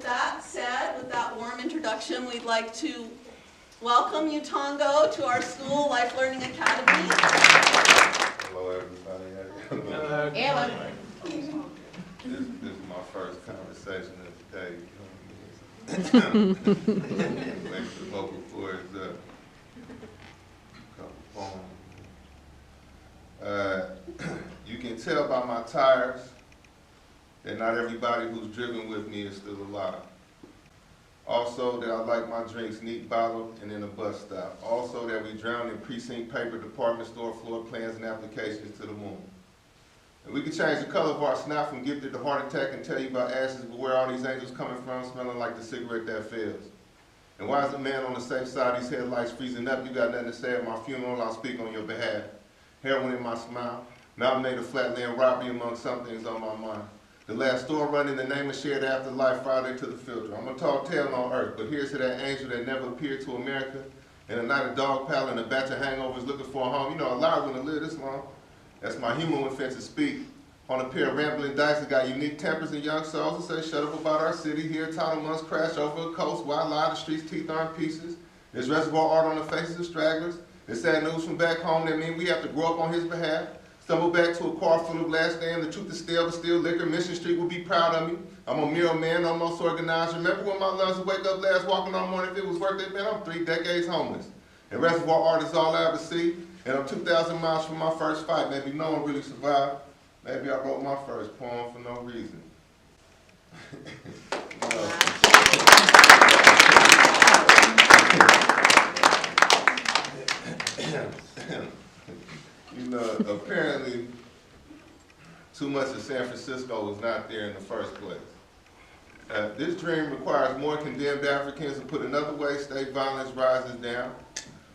with that said, with that warm introduction, we'd like to welcome you, Tongo, to our school, Life Learning Academy. Hello, everybody. Hello. This is my first conversation of the day. Wait for the vocal cords up. Couple poems. You can tell by my tires that not everybody who's driven with me is still alive. Also that I like my drinks neat bottled and in a bus stop. Also that we drown in precinct paper, department store floor plans and applications to the moon. And we can change the color of our snot from gifted to heart attack and tell you about ashes, but where are all these angels coming from smelling like the cigarette that fails? And why is the man on the safe side, these headlights freezing up? You got nothing to say at my funeral, I'll speak on your behalf. Heroin in my smile, mountain made of flatland robbery among some things on my mind. The last store run in the name of shared afterlife, Friday to the filter. I'm a tall tale on earth, but here's to that angel that never appeared to America. And a night of dog paddle and a batch of hangovers looking for a home. You know, a lot wouldn't live this long. That's my human offense to speak. On a pair of rambling dice that got unique tempers and young souls to say, shut up about our city. Here, tidal months crash over a coast. Why lie? The streets' teeth are in pieces. There's reservoir art on the faces of stragglers. There's sad news from back home that means we have to grow up on his behalf. Stumble back to a car full of glass stand. The truth is stale, but still liquor. Mission Street will be proud of me. I'm a mirror man, almost organized. Remember when my lungs would wake up last walking on morning if it was worth it? Man, I'm 3 decades homeless. And reservoir art is all I ever see. And I'm 2,000 miles from my first fight. Maybe no one really survived. Maybe I wrote my first poem for no reason. You know, apparently, too much of San Francisco was not there in the first place. This dream requires more condemned Africans, to put another way, state violence rises down,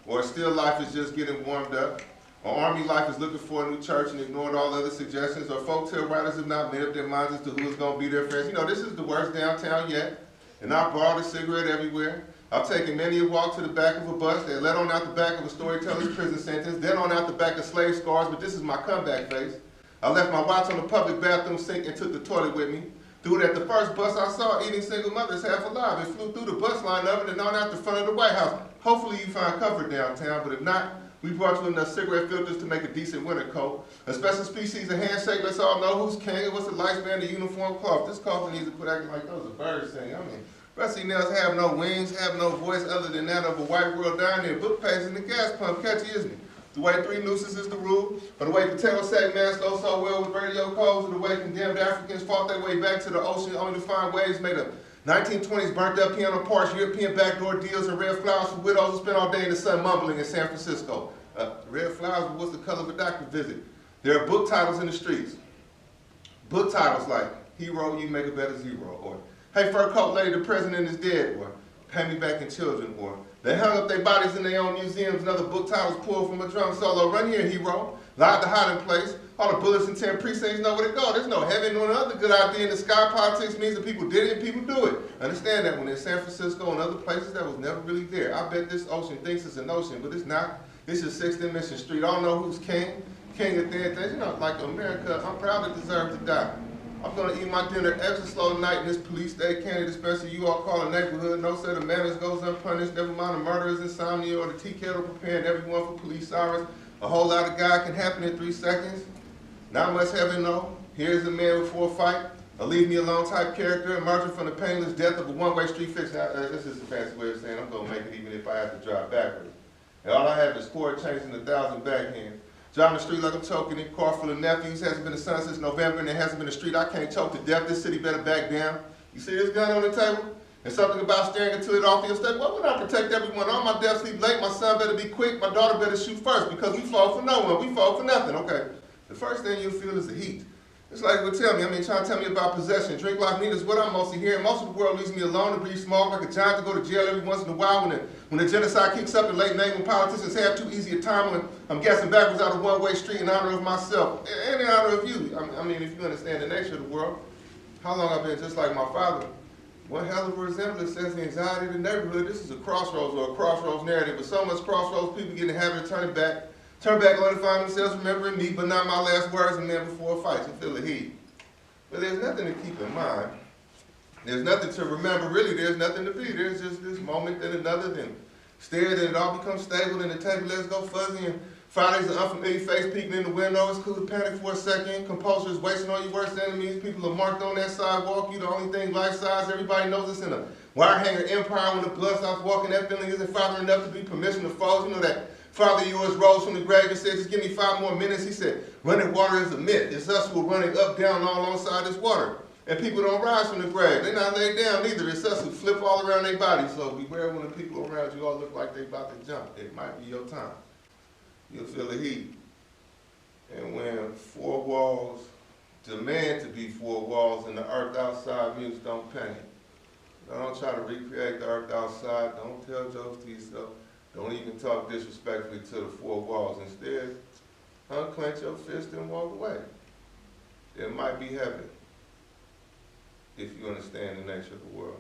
or still life is just getting warmed up, or army life is looking for a new church and ignored all other suggestions, or folktale writers have not made up their minds as to who is going to be their friends. You know, this is the worst downtown yet, and I've borrowed a cigarette everywhere. I've taken many a walk to the back of a bus that led on out the back of a storyteller's prison sentence, then on out the back of slave scars, but this is my comeback face. I left my watch on the public bathroom sink and took the toilet with me. Threw it at the first bus I saw, eating single mothers half alive. It flew through the bus line of it and on out the front of the White House. Hopefully you find comfort downtown, but if not, we brought you enough cigarette filters to make a decent winter coat. A special species of handshake, let's all know who's king and what's the lifespan of uniform cloth. This coffin needs to quit acting like those are birds singing. I mean, rusty nails have no wings, have no voice other than that of a white world down there. Book pages in the gas pump, catchy, isn't it? The way 3 nooses is the rule, or the way potato sack masks go so well with radio codes, or the way condemned Africans fought their way back to the ocean only to find waves made of 1920s burnt up piano parts, European backdoor deals, and red flowers for widows who spent all day in the sun mumbling in San Francisco. Red flowers, but what's the color of a doctor visit? There are book titles in the streets. Book titles like, Hero, You Make a Better Zero, or Hey Fur Coat Lady, the President is Dead, or Pay Me Back in Children, or They Hung Up Their Bodies in Their Own Museums, and other book titles pulled from a drum solo. Run here, hero. Lied to hiding place. All the bullets in 10 precincts know where to go. There's no heaven, no other good idea in the sky. Politics means that people did it and people do it. Understand that when in San Francisco and other places that was never really there. I bet this ocean thinks it's an ocean, but it's not. This is 6th and Mission Street. I don't know who's king. King of thin things. You know, like America, I'm proud to deserve to die. I'm going to eat my dinner extra slow tonight in this police state candy dispensary you all call a neighborhood. No set of manners goes unpunished. Never mind a murderer's insomnia or the tea kettle preparing everyone for police sirens. A whole lot of God can happen in 3 seconds. Not much heaven, though. Here's a man before a fight. A leave me alone type character emerging from the painless death of a one-way street fix. This is a fancy way of saying I'm going to make it even if I have to drive backwards. And all I have is chord changes and 1,000 backhands. Driving the street like I'm choking it, car full of nephews, hasn't been a sun since November and there hasn't been a street I can't choke to death. This city better back down. You see this gun on the table? And something about staring into it off your step. Why would I protect everyone? All my death sleep late, my son better be quick, my daughter better shoot first because we fall for no one, we fall for nothing, okay? The first thing you'll feel is the heat. It's like it would tell me, trying to tell me about possession. Drink like need is what I'm mostly hearing. Most of the world leaves me alone to breathe small like a giant to go to jail every once in a while when the genocide kicks up in late night when politicians have too easy a time when I'm guessing backwards out of one-way street in honor of myself and in honor of you. If you understand the nature of the world. How long I've been just like my father. One hell of a resemblance says the anxiety of the neighborhood. This is a crossroads or a crossroads narrative, but so much crossroads people get in the habit of turning back only to find themselves remembering me, but not my last words and then before a fight, to feel the heat. But there's nothing to keep in mind There's nothing to remember, really. There's nothing to be. There's just this moment, then another, then stare, then it all becomes stable, then the table let's go fuzzy, and Friday's an unfamiliar face peeking in the window. It's cool to panic for a second. Composure is wasting on your worst enemies. People are marked on that sidewalk. You the only thing life-size. Everybody knows it's in a wire hanger empire. When the blood stops walking, that feeling isn't father enough to be permission to foes. You know that father of yours rose from the grave and said, just give me 5 more minutes. He said, running water is a myth. It's us who are running up, down, all alongside this water. And people don't rise from the grave. They're not laid down either. It's us who flip all around their bodies. So beware when the people around you all look like they about to jump. It might be your time. You'll feel the heat. And when 4 walls demand to be 4 walls and the earth outside mutes, don't panic. Don't try to recreate the earth outside. Don't tell jokes to yourself. Don't even talk disrespectfully to the 4 walls. Instead, unclench your fist and walk away. There might be heaven if you understand the nature of the world.